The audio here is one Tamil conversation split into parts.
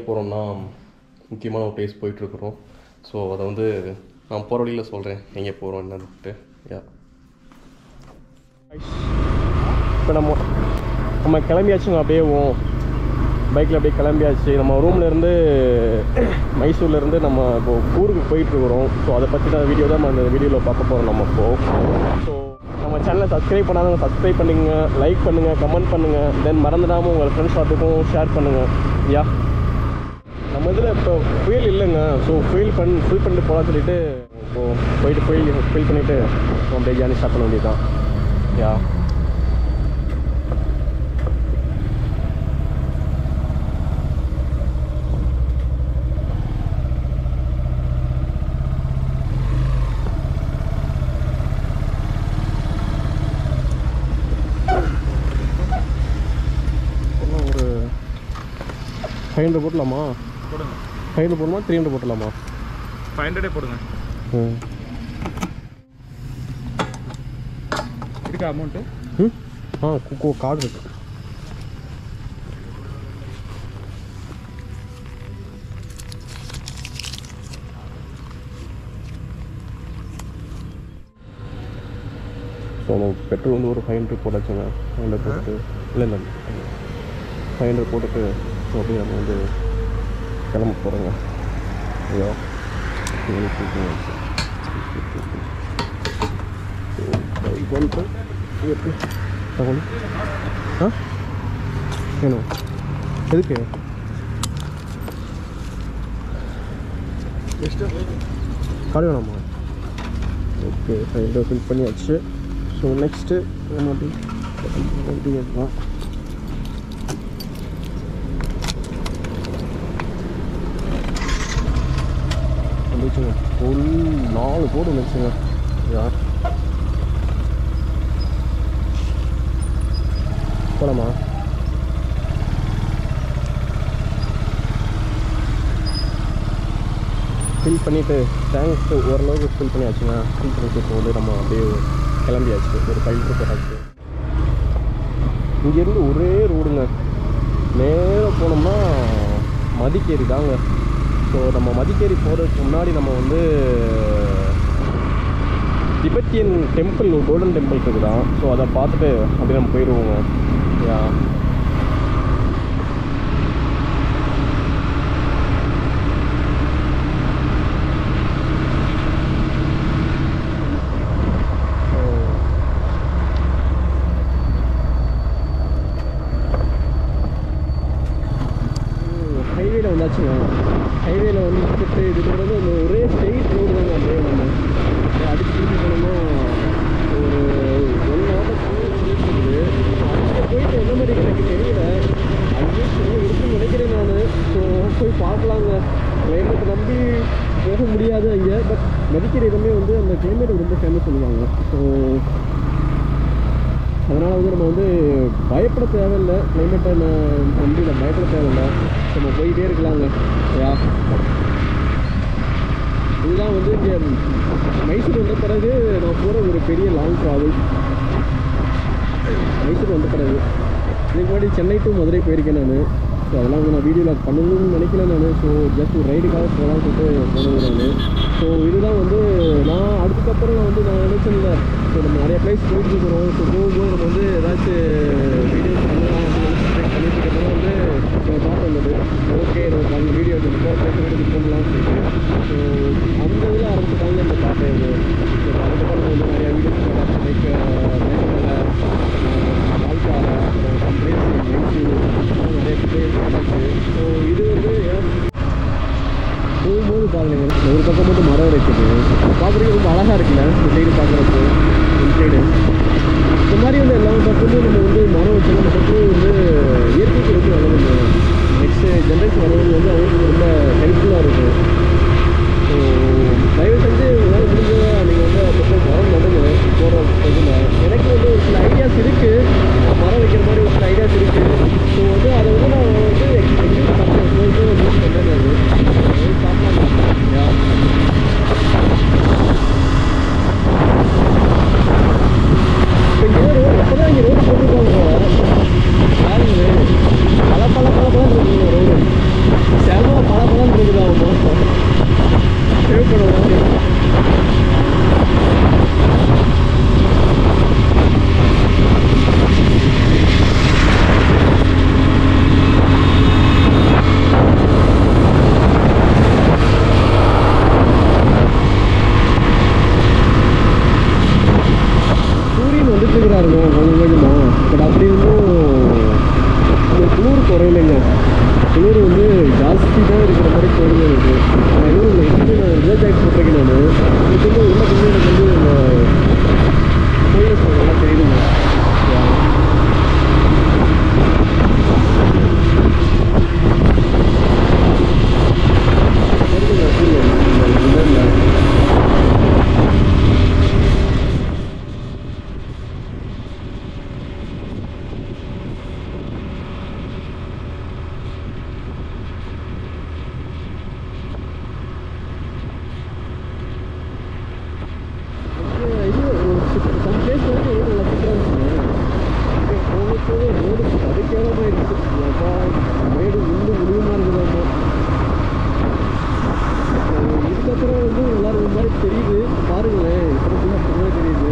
போகிறோம்னா முக்கியமான ஒரு பிளேஸ் போயிட்டுருக்குறோம். ஸோ அதை வந்து நான் போகிற வழியில் சொல்கிறேன் எங்கே போகிறோம் என்னன்ட்டு. யா இப்போ நம்ம கிளம்பியாச்சுங்க. அப்படியே பைக்கில் அப்படியே கிளம்பியாச்சு. நம்ம ரூம்லேருந்து மைசூர்லேருந்து நம்ம இப்போது கூர்க்கு போயிட்டுருக்குறோம். ஸோ அதை பற்றி தான் வீடியோ தான் அந்த வீடியோவில் பார்க்க போகிறோம் நம்ம இப்போது. ஸோ நம்ம சேனலை சப்ஸ்கிரைப் பண்ணாதவங்க சப்ஸ்கிரைப் பண்ணுங்க, லைக் பண்ணுங்கள், கமெண்ட் பண்ணுங்கள். தென் மறந்துடாமல் உங்கள் ஃப்ரெண்ட்ஸ் பார்த்துக்கும் ஷேர் பண்ணுங்கள். யா நம்ம இதில் இப்போ ஃபுயல் இல்லைங்க. ஸோ ஃபில் பண்ணிட்டு போகலான்னு சொல்லிட்டு இப்போது போயிட்டு ஃபில் பண்ணிவிட்டு அப்படியே ஜானி ஸ்டார்ட் பண்ண வேண்டியது தான். யா ஒரு 500 போட்டலாமா? போடுங்க. 500 போடணுமா 300 போட்டலாமா? 500 போடுங்க. இருக்கா அமௌண்ட்டு? கார்டு இருக்கு. ஸோ நம்ம பெட்ரோல் வந்து ஒரு 500 போட்டாச்சுங்க. 500 போட்டுட்டு இல்லை 500 போட்டுட்டு ஸோ அப்படியே நம்ம வந்து கிளம்ப போகிறோங்க. ஐயோ வேணும் எதுக்கு கார்டு வேணாமா? ஓகே 500 ஃபில் பண்ணியாச்சு. ஸோ நெக்ஸ்ட்டு எடுக்கலாம். வந்துச்சுங்க. ஃபுல் 4 கோடு வந்துச்சுங்க. யார் போலாமா? ஃபில் பண்ணிவிட்டு டேங்க்ஸ் ஓரளவுக்கு ஃபில் பண்ணியாச்சுங்க. ஃபில் பண்ணிட்டு போது நம்ம அப்படியே கிளம்பியாச்சு. ஒரு 5 லிட்டர் போட்டாச்சு. இங்கேருந்து ஒரே ரோடுங்க. நேராக போனோம்னா மதிக்கேரி தாங்க. ஸோ நம்ம மதிக்கேரி போகிறதுக்கு முன்னாடி நம்ம வந்து திபெத்தியன் டெம்பிள், ஒரு கோல்டன் டெம்பிள் இருக்குதான். ஸோ அதை பார்த்துட்டு அப்படியே நம்ம போயிடுவோங்க. யா ஹைவேல வந்தாச்சுங்க. ஹைவேல வந்துட்டு இது வந்து அந்த ஒரே ஸ்ட்ரெயிட் ரோடு தாங்க. அப்படியே நம்ம அடிச்சு திருப்பி போனோம்னா ஒரு 1 hour இருக்குது. அங்கே போயிட்டு என்ன மாதிரி எனக்கு தெரியல. அங்கேயே இருக்குன்னு நினைக்கிறேன் நான். ஸோ போய் பார்க்கலாங்க. கிளைமேட் நம்பி போக முடியாது அங்கே. பட் மதிக்கேரி எல்லாமே வந்து அந்த கிளைமேட் ரொம்ப ஃபேமஸ் சொல்லுவாங்க. ஸோ அதனால் வந்து நம்ம வந்து பயப்பட தேவையில்லை. கிளைமேட்டை நம்பி நம்ம பயப்பட தேவையில்லை. நம்ம போயிட்டே இருக்கலாங்க. யா இதுதான் வந்து இங்கே மைசூர் வந்த பிறகு நான் போகிற ஒரு பெரிய லாங் ட்ராவல். மைசூர் வந்த பிறகு இதுக்கு முன்னாடி சென்னை டு மதுரை போயிருக்கேன் நான். ஸோ அதெல்லாம் வந்து நான் வீடியோவில் பண்ணணும்னு நினைக்கல நான். ஸோ ஜஸ்ட் ஒரு ரைடுக்காக போகலான்னு சொல்லிட்டு போனது நான். ஸோ இதுதான் வந்து நான் அதுக்கப்புறம் நான் நினச்சிருந்த. ஸோ நம்ம நிறைய பிளேஸ் போயிட்டுருக்குறோம். ஸோ போகும்போது நம்ம வந்து ஏதாச்சும் வீடியோஸ் பண்ணலாம் அப்படின்னு பண்ணிட்டு இருக்கிறோம். வந்து நம்ம தாட் வந்தது. ஓகே நம்ம அந்த வீடியோ பிளேஸ் பண்ணலாம்னு சொல்லிட்டு. ஸோ அந்த இதில் ஆரம்பிச்சுட்டாங்க இந்த தாட்டை. ஸோ அதுக்கப்புறம் நம்ம வந்து நிறையா வீடியோஸ் லைக் மேகமலை, வாழ்க்கார, அப்புறம் பிளேஸ் மைசூர், நிறைய பிளேஸ் ஆச்சு. ஸோ இது வந்து போகும்போது பாருங்க, ஒரு பக்கம் மட்டும் மரம் இருக்குது. பார்க்குறதுக்கு ரொம்ப அழகாக இருக்குல்ல இந்த சைடு பார்க்குறப்போ. இந்த சைடு இந்த மாதிரி வந்து எல்லா பக்கமும் நம்ம வந்து மரம் வச்சோம்னா அந்த பக்கம் வந்து இயற்கைக்கு ரொம்ப நல்லது. நெக்ஸ்ட்டு ஜென்ரேஷன் வரவங்க வந்து அவங்களுக்கு ரொம்ப ஹெல்ப்ஃபுல்லாக இருக்கும். ஸோ தயவு செஞ்சு உங்களால் முடிஞ்சதாக நீங்கள் வந்து அப்பப்போ மரம் நடுங்க போகிற இதில். எனக்கு வந்து ஒரு சில ஐடியாஸ் இருக்குது. மரம் வைக்கிற மாதிரி ஒரு சில ஐடியாஸ் இருக்குது. ஸோ வந்து அதை வந்து நான் வந்து எக்ஸிக்யூட் பண்ணுறேன். யூஸ் பண்ணுறேன் நான். இப்போ இங்கே ரோடு அப்போ தான் இங்கே ரோடு போட்டுருக்காங்க. பாருங்க பல இருக்குங்க ரோடு. சேலம் மாதிரி தோணுது எனக்கு. நான் எதுவும் இல்லை, இன்னும் நான் ரிசர்ச் ஆகிட்டு போட்டிருக்கேன். நான் இதுக்கு உள்ள கொஞ்சம் எனக்கு வந்து இந்த கோயில் நல்லா தெரியுதுங்க. தெரியுது பாருங்களேன், தெரியுது.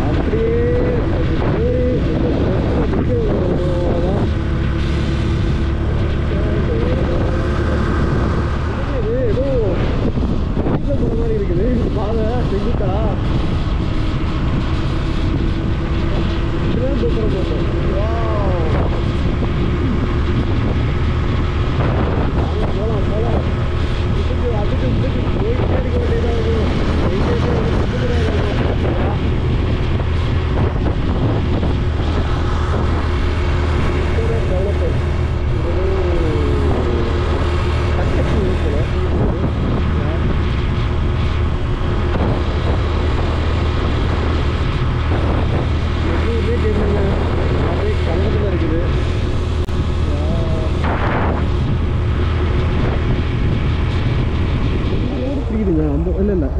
அப்படியே ஏதோ போற மாதிரி இருக்குது. பாதை செஞ்சுட்டா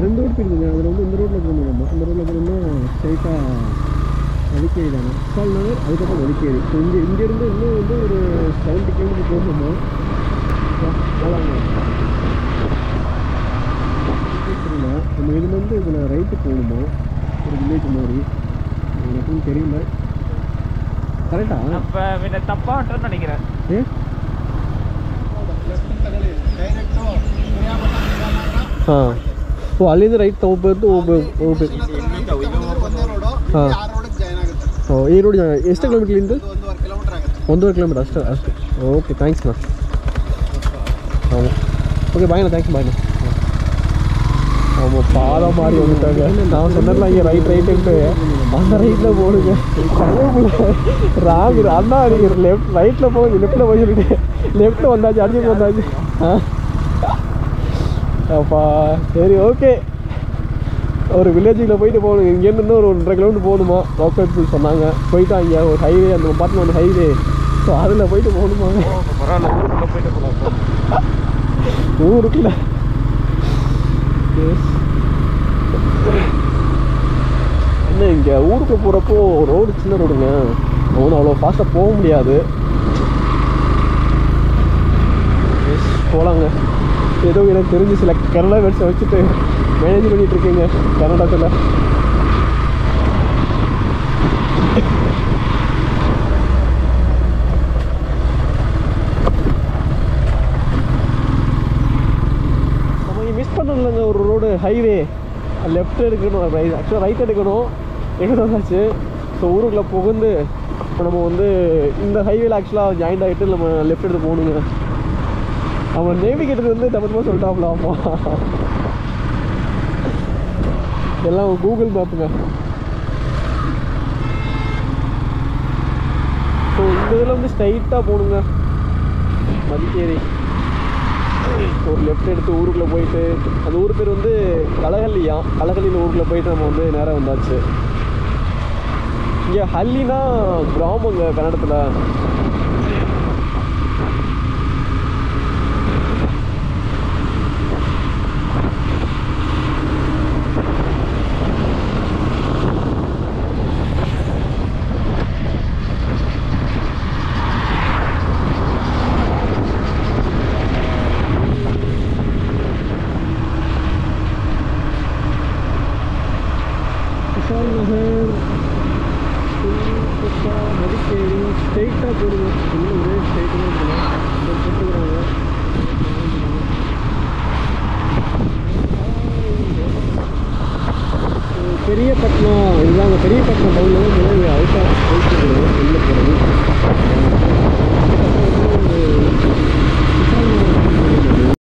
ரெண்டு ரோடு பிரிக்குதுங்க. அதில் வந்து இந்த ரோட்டில் போகணும். நம்ம இந்த ரோட்டில் போகணும்னா ஸ்ட்ரைட்டாக வலிக்கேரி தானே, அசால் நகர், அதுக்கப்புறம் வலிக்கேரி. ஸோ இங்கேருந்து இன்னும் வந்து ஒரு 70 கிலோமீட்டர் போகணுமா போகலாங்க. தெரியல, நம்ம இதுலேருந்து இதில் ரைட்டு போகணுமா, ஒரு வில்லேஜ் மாதிரி. எனக்கும் தெரியல கரெக்டா. இப்போ தப்பாக நினைக்கிறேன். ಓ ಅಲ್ಲಿಂದ ರೈಟ್ ತೊಗೊಬಾರ್ದು ಹೋಗ್ಬೇಕು. ಹಾಂ, ಓ ಈ ರೋಡ್ ಎಷ್ಟು ಕಿಲೋಮೀಟ್ರ್ ಇಲ್ಲಿಂದ? 1.5 ಕಿಲೋಮೀಟರ್ ಅಷ್ಟೇ. ಓಕೆ, ಥ್ಯಾಂಕ್ಸ್ண்ணா. ஆமாம், ஓகே, பாய்ண்ணா, தேங்க்ஸ், பாய்ண்ணா. ஆமாம், பாலம் மாறி வந்துட்டாங்க. நான் சொன்னேன்ல இங்கே ரைட்டுன்ட்டு, அந்த ரைட்டில் போடுங்க. ராகு அண்ணா, நீங்கள் ரைட்டில் போக, லெஃப்ட்டில் போய் சொல்லிட்டு லெஃப்ட்டில் வந்தாச்சு, அடிச்சு வந்தாச்சு. அப்பா சரி, ஓகே. ஒரு வில்லேஜுக்குள்ளே போயிட்டு போகணும். இங்கேருந்து இன்னும் ஒரு 1.5 கிலோமீட்டர் போகணுமா, லோக்கல் பீப்புள் சொன்னாங்க. போயிட்டு அங்கே ஒரு ஹைவே, அந்த பார்த்து அந்த ஹைவே, ஸோ அதில் போயிட்டு போகணுமா. பரவாயில்ல, ஊருக்குள்ளே போயிட்டு போகலாம். ஊருக்குள்ள என்ன, இங்கே ஊருக்கு போகிறப்போ ரோடு சின்ன ரோடுங்க, ஒன்றும் அவ்வளோ ஃபாஸ்ட்டாக போக முடியாது. போகலாங்க. ஏதோ எனக்கு தெரிஞ்சு சில கன்னடா வேர்ட்ஸை வச்சுட்டு மேனேஜ் பண்ணிகிட்டு இருக்கீங்க கர்நாடகத்தில். நம்ம இங்கே மிஸ் பண்ணலங்க ஒரு ரோடு, ஹைவே. லெஃப்ட் எடுக்கணும், ஆக்சுவலாக ரைட் எடுக்கணும். எடுத்து வந்தாச்சு. ஸோ ஊருக்குள்ளே புகுந்து இப்போ நம்ம வந்து இந்த ஹைவேல ஆக்சுவலாக ஜாயிண்ட் ஆகிட்டு நம்ம லெஃப்ட் எடுத்து போகணுங்க. அவன் நேவிகேட்டர் வந்து தப்பமாக சொல்லிட்டாப்ல. ஆமா, எல்லாம் கூகுள் மேப்புங்க. ஸோ இந்த இதில் வந்து ஸ்ட்ரைட்டாக போகணுங்க மதிக்கேரி. ஒரு லெஃப்ட் எடுத்து ஊருக்குள்ளே போயிட்டு, அந்த ஊர் பேர் வந்து கலஹல்லியா. கலஹல்லியில் ஊருக்குள்ளே போயிட்டு நம்ம வந்து நேராக வந்தாச்சு. இங்கே ஹல்லினா கிராமங்க கன்னடத்தில். மதிக்கேரி ஸ்ட்ரெயிட்டாக போடுங்க. பெரிய பக்கம் டவுனில்